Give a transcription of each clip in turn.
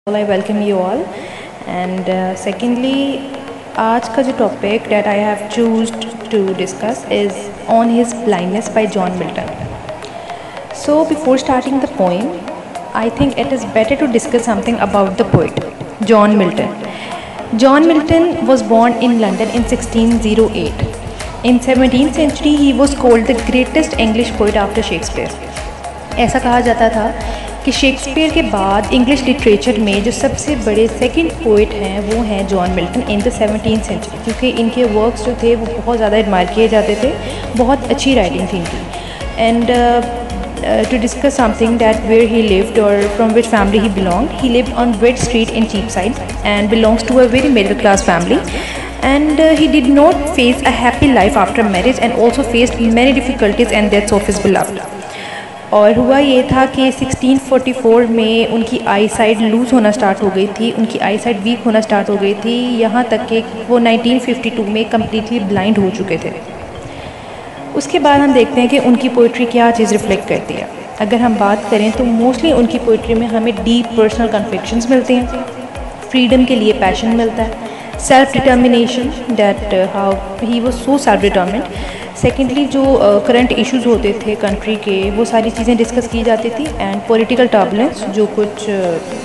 I welcome you all. And secondly, आज का जो topic that I have chosen to discuss is On His Blindness by John Milton. So before starting the poem, I think it is better to discuss something about the poet, John Milton. John Milton was born in London in 1608. In 17th century, he was called the greatest English poet after Shakespeare. ऐसा कहा जाता था कि Shakespeare के बाद English literature में जो सबसे बड़े सेकंड पोइट हैं वो हैं John Milton in the 17th century, क्योंकि इनके वर्क्स जो थे वो बहुत ज़्यादा एडमायर किए जाते थे, बहुत अच्छी राइटिंग थी इनकी. And to discuss something that where he lived or from which family he belonged. He lived on Bridge Street in Cheapside and belongs to a very middle class family. And he did not face a happy life after marriage and also faced many difficulties and deaths of his beloved. और हुआ ये था कि 1644 में उनकी आई side loose होना start हो गई थी, उनकी आई साइड वीक होना स्टार्ट हो गई थी, यहाँ तक कि वो 1952 में कम्प्लीटली ब्लाइंड हो चुके थे. उसके बाद हम देखते हैं कि उनकी पोइट्री क्या चीज़ रिफ्लेक्ट करती है. अगर हम बात करें तो मोस्टली उनकी पोइट्री में हमें डीप पर्सनल कन्विक्शंस मिलते हैं, फ्रीडम के लिए पैशन मिलता है, self determination, that how he was so self determined. Secondly जो करंट इश्यूज़ होते थे कंट्री के, वो सारी चीज़ें डिस्कस की जाती थी. एंड पॉलिटिकल टर्बुलेंस जो कुछ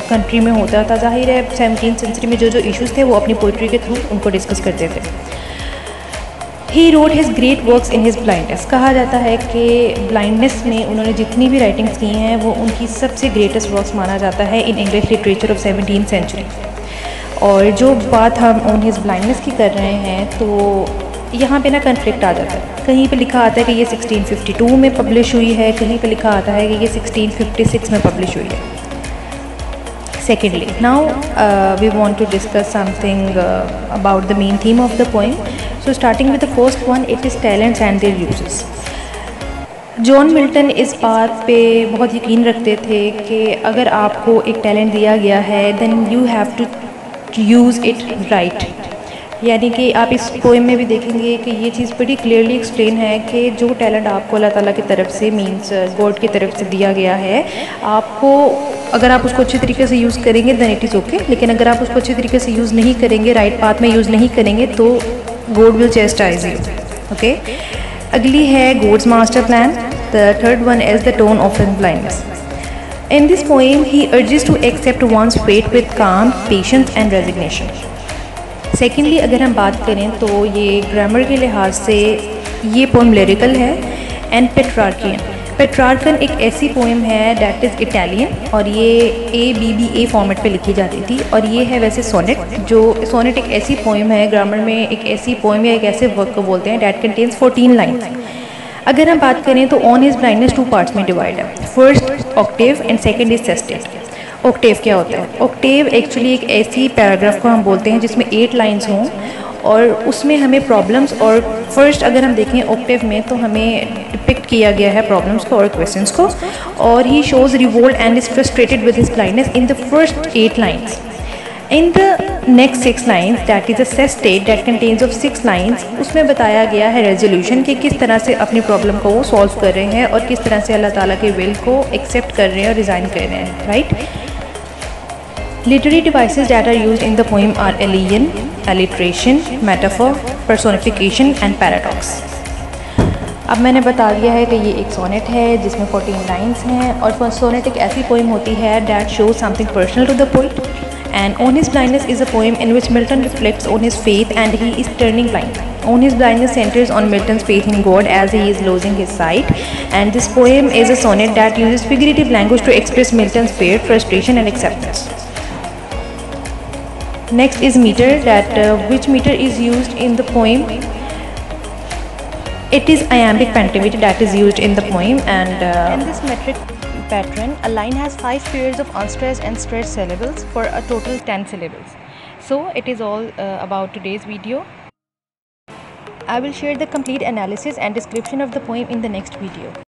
कंट्री में होता था, जाहिर है 17th सेंचुरी में जो जो इश्यूज़ थे वो अपनी पोइट्री के थ्रू उनको डिस्कस करते थे. He wrote his great works in his blindness. कहा जाता है कि ब्लाइंडनेस में उन्होंने जितनी भी राइटिंग्स की हैं वो उनकी सबसे ग्रेटेस्ट वर्क्स माना जाता है in English literature of 17th century. और जो बात हम ऑन हिज ब्लाइंडनेस की कर रहे हैं तो यहाँ पे ना कन्फ्लिक्ट आ जाता है. कहीं पे लिखा आता है कि ये 1652 में पब्लिश हुई है, कहीं पे लिखा आता है कि ये 1656 में पब्लिश हुई है. Secondly, now we want to discuss something about the main theme of the poem. So starting with the first one, it is talents and their uses. John Milton इस बात पे बहुत यकीन रखते थे कि अगर आपको एक टैलेंट दिया गया है then you have to use it right. यानी कि आप इस पोएम में भी देखेंगे कि ये चीज़ बड़ी क्लियरली एक्सप्लेन है कि जो टैलेंट आपको अल्लाह ताला की तरफ से मींस गॉड की तरफ से दिया गया है, आपको अगर आप उसको अच्छे तरीके से यूज़ करेंगे दैन इट इज़ ओके. लेकिन अगर आप उसको अच्छे तरीके से यूज़ नहीं करेंगे, राइट पाथ में यूज़ नहीं करेंगे, तो God will chastise you. Okay. अगली है God's master plan. The third one is the tone of his blindness. In this poem, he urges to accept one's fate with calm, patience and resignation. Secondly अगर हम बात करें तो ये grammar के लिहाज से ये पोएम लिरिकल है. एंड पेट्रार्कियन. पेट्रार्कन एक ऐसी पोएम है दैट इज़ इटालियन और ये ABBA फॉर्मेट पे लिखी जाती थी. और ये है वैसे सोनेट. जो सोनेट एक ऐसी पोएम है, ग्रामर में एक ऐसी पोएम या एक ऐसे वर्क को बोलते हैं दैट कंटेन्स 14 लाइन्स. अगर हम बात करें तो ऑन हिज ब्लाइंडनेस 2 पार्ट्स में डिवाइड है. First octave and second is sestet. Octave क्या होता है? ऑक्टेव एक्चुअली एक ऐसी पैराग्राफ को हम बोलते हैं जिसमें 8 लाइंस हों और उसमें हमें प्रॉब्लम्स और फर्स्ट अगर हम देखें ऑक्टेव में तो हमें डिपिक्ट किया गया है प्रॉब्लम्स को और क्वेश्चंस को. और he shows revolt and is frustrated with his blindness in the first 8 lines. In the next 6 lines that is a sestet that contains of 6 lines, उसमें बताया गया है रेजोल्यूशन कि किस तरह से अपनी प्रॉब्लम को वो सॉल्व कर रहे हैं और किस तरह से अल्लाह ताला के विल को एक्सेप्ट कर रहे हैं और रिज़ाइन कर रहे हैं. Right. Literary devices that are used in the poem are allusion, alliteration, metaphor, personification and paradox. अब मैंने बता दिया है कि ये एक सोनेट है जिसमें 14 लाइन्स हैं. और सोनेट एक ऐसी पोएम होती है that shows something personal to the poet. And On His Blindness is a poem in which Milton reflects on his faith and he is turning blind. On His Blindness centers on Milton's faith in God as he is losing his sight. And this poem is a sonnet that uses figurative language to express Milton's fear, frustration and acceptance. Next is meter, that which meter is used in the poem. It is iambic pentameter that is used in the poem. And in this metric pattern, a line has 5 pairs of unstressed and stressed syllables for a total 10 syllables. So it is all about today's video. I will share the complete analysis and description of the poem in the next video.